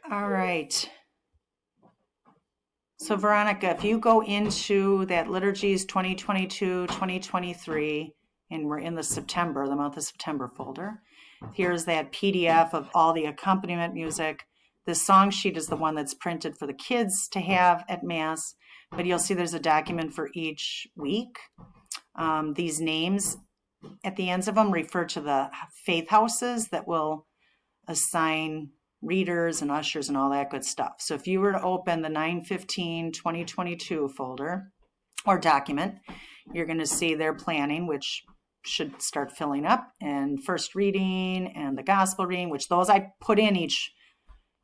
All right. So Veronica, if you go into that Liturgies 2022, 2023, and we're in the month of September folder, here's that PDF of all the accompaniment music. This song sheet is the one that's printed for the kids to have at Mass, but you'll see there's a document for each week. These names at the ends of them refer to the faith houses that will assign readers and ushers and all that good stuff. So if you were to open the 9/15/2022 folder or document, you're going to see their planning, which should start filling up, and first reading and the gospel reading, which those I put in each,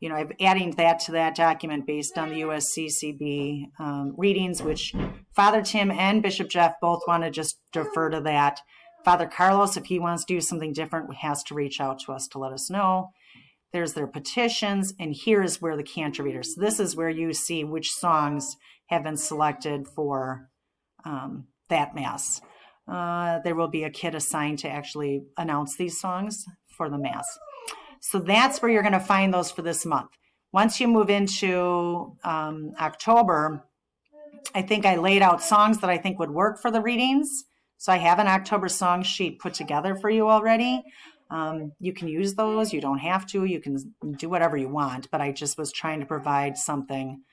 I'm adding that to that document based on the USCCB readings, which Father Tim and Bishop Jeff both want to just defer to that. Father Carlos, if he wants to do something different, has to reach out to us to let us know. There's their petitions, and here is where the cantor readers. So this is where you see which songs have been selected for that Mass. There will be a kid assigned to actually announce these songs for the Mass. So that's where you're going to find those for this month. Once you move into October, I think I laid out songs that I think would work for the readings. So I have an October song sheet put together for you already. You can use those. You don't have to. You can do whatever you want. But I just was trying to provide something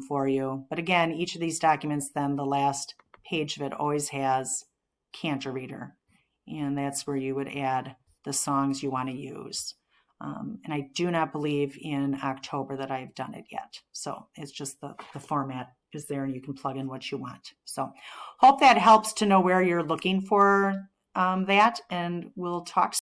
for you. But again, each of these documents, then the last page of it always has cantor reader. And that's where you would add the songs you want to use. And I do not believe in October that I've done it yet. So it's just the format is there and you can plug in what you want. So hope that helps to know where you're looking for that, and we'll talk